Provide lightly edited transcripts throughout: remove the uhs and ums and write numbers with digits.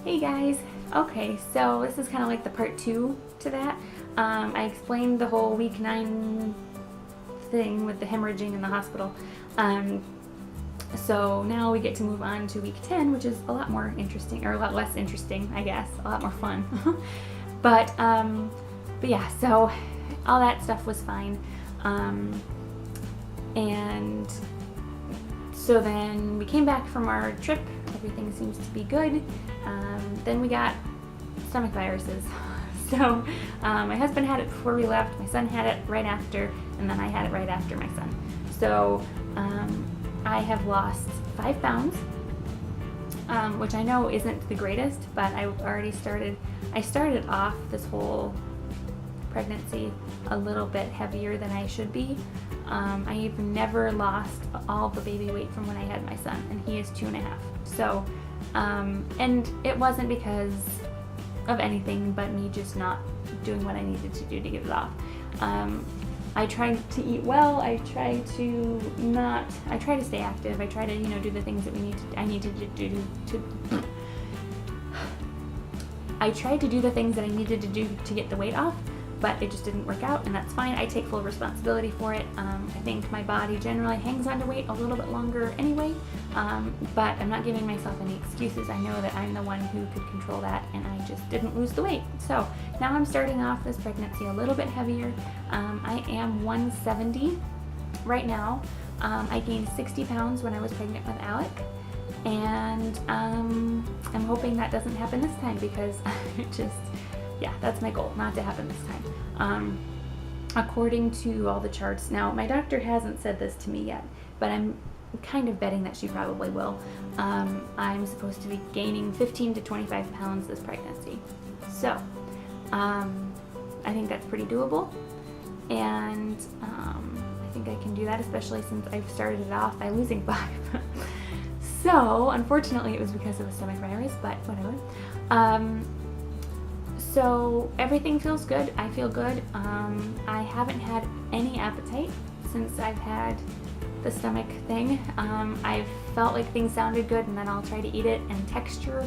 Hey guys. Okay, so this is kind of like the part 2 to that. I explained the whole week 9 thing with the hemorrhaging in the hospital. So now we get to move on to week 10, which is a lot more interesting, or a lot less interesting, I guess, a lot more fun. but yeah, so all that stuff was fine. And so then we came back from our trip. Everything seems to be good. Then we got stomach viruses. So my husband had it before we left, my son had it right after, and then I had it right after my son. So I have lost 5 pounds, which I know isn't the greatest, but I started off this whole pregnancy a little bit heavier than I should be. I've never lost all the baby weight from when I had my son, and he is 2.5. So, and it wasn't because of anything but me just not doing what I needed to do to get it off. I try to eat well. I try to stay active. I try to, do the things that I tried to do the things that I needed to do to get the weight off, but it just didn't work out, and that's fine. I take full responsibility for it. I think my body generally hangs on to weight a little bit longer anyway, but I'm not giving myself any excuses. I know that I'm the one who could control that, and I just didn't lose the weight. So now I'm starting off this pregnancy a little bit heavier. I am 170 right now. I gained 60 pounds when I was pregnant with Alec, and I'm hoping that doesn't happen this time, because yeah, that's my goal, not to happen this time. According to all the charts, now my doctor hasn't said this to me yet, but I'm kind of betting that she probably will. I'm supposed to be gaining 15 to 25 pounds this pregnancy. So, I think that's pretty doable, and I think I can do that, especially since I've started it off by losing 5. So, unfortunately, it was because of the stomach virus, but whatever. So everything feels good. I feel good. I haven't had any appetite since I've had the stomach thing. I've felt like things sounded good, and then I'll try to eat it, and texture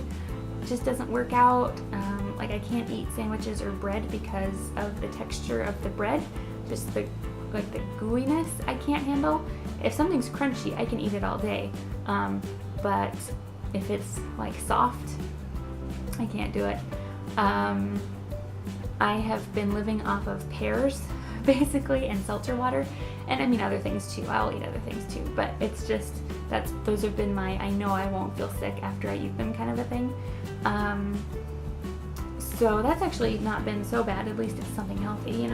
just doesn't work out. Like I can't eat sandwiches or bread because of the texture of the bread, just the gooiness I can't handle. If something's crunchy, I can eat it all day, but if it's like soft, I can't do it. I have been living off of pears, basically, and seltzer water, and I mean other things too. I'll eat other things too, but it's just, those have been my, I know I won't feel sick after I eat them kind of a thing. So that's actually not been so bad. At least it's something healthy,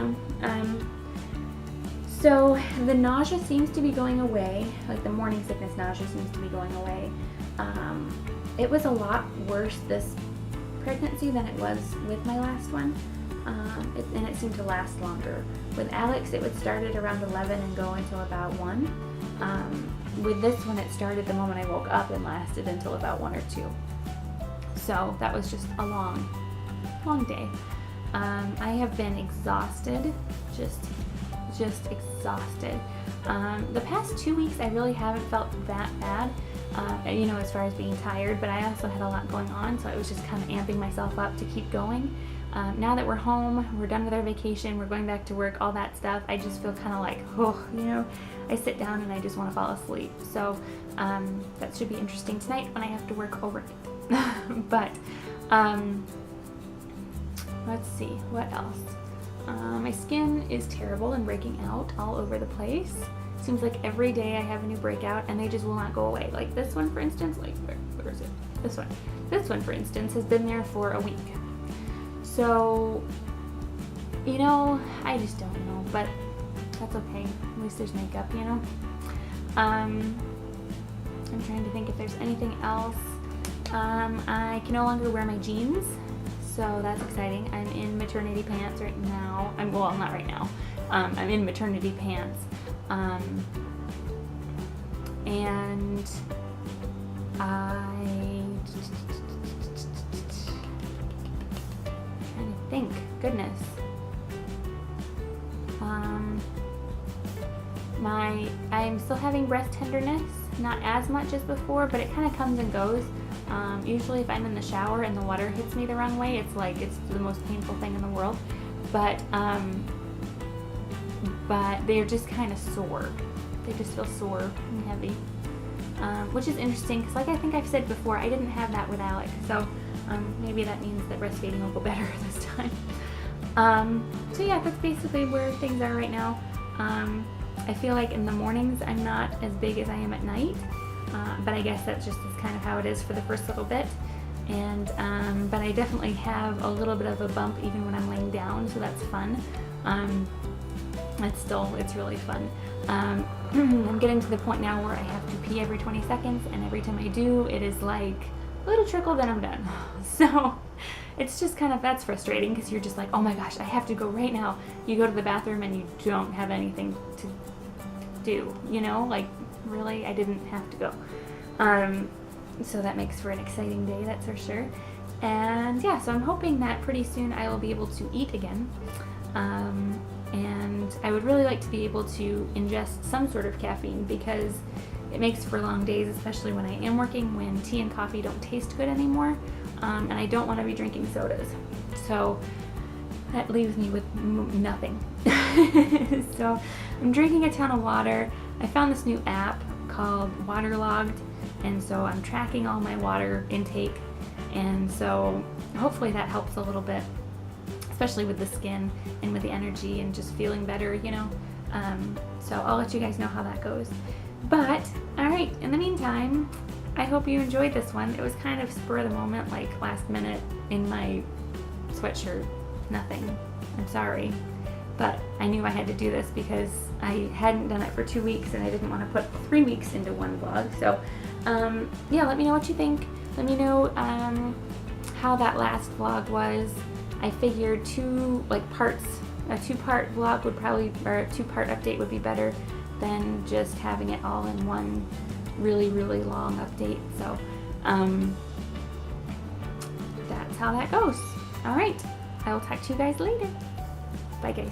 So the nausea seems to be going away, like the morning sickness nausea seems to be going away. It was a lot worse this pregnancy than it was with my last one, and it seemed to last longer. With Alex, it would start at around 11 and go until about 1. With this one, it started the moment I woke up and lasted until about 1 or 2. So that was just a long day. I have been exhausted, just exhausted. The past 2 weeks, I really haven't felt that bad. As far as being tired, but I also had a lot going on, so I was just kind of amping myself up to keep going. Now that we're home, we're done with our vacation, we're going back to work, all that stuff, I just feel kind of like, I sit down and I just want to fall asleep. So that should be interesting tonight when I have to work overnight. But let's see, what else? My skin is terrible and breaking out all over the place. Seems like every day I have a new breakout, and they just will not go away. Like this one, for instance, where is it? This one, for instance, has been there for a week. So, I just don't know, but that's okay. At least there's makeup, I'm trying to think if there's anything else. I can no longer wear my jeans, so that's exciting. I'm in maternity pants right now. Well, not right now. I'm in maternity pants. And I'm trying to think. Goodness. I'm still having breast tenderness, not as much as before, but it kind of comes and goes. Usually if I'm in the shower and the water hits me the wrong way, it's like it's the most painful thing in the world. But they're just kind of sore. They just feel sore and heavy, which is interesting because, like I think I've said before, I didn't have that with Alex, so maybe that means that breastfeeding will go better this time. So yeah, that's basically where things are right now. I feel like in the mornings I'm not as big as I am at night, but I guess that's just kind of how it is for the first little bit. And but I definitely have a little bit of a bump even when I'm laying down, so that's fun. It's really fun. I'm getting to the point now where I have to pee every 20 seconds, and every time I do, it is like a little trickle, then I'm done. So it's just kind of, that's frustrating because you're just like, oh my gosh, I have to go right now. You go to the bathroom and you don't have anything to do, you know, like really, I didn't have to go. So that makes for an exciting day, that's for sure. And yeah, so I'm hoping that pretty soon I will be able to eat again. And I would really like to be able to ingest some sort of caffeine because it makes for long days, especially when I am working, when tea and coffee don't taste good anymore. And I don't want to be drinking sodas. So that leaves me with nothing. So I'm drinking a ton of water. I found this new app called Waterlogged, and so I'm tracking all my water intake, and so hopefully that helps a little bit, especially with the skin and with the energy and just feeling better, you know. So I'll let you guys know how that goes. But alright, in the meantime, I hope you enjoyed this one. It was kind of spur of the moment, like last minute in my sweatshirt. Nothing. I'm sorry. But I knew I had to do this because I hadn't done it for 2 weeks and I didn't want to put 3 weeks into one vlog. So yeah, let me know what you think. Let me know how that last vlog was. I figured a two-part vlog would probably, or a two-part update would be better than just having it all in one really, really long update. So that's how that goes. All right, I will talk to you guys later. Bye, guys.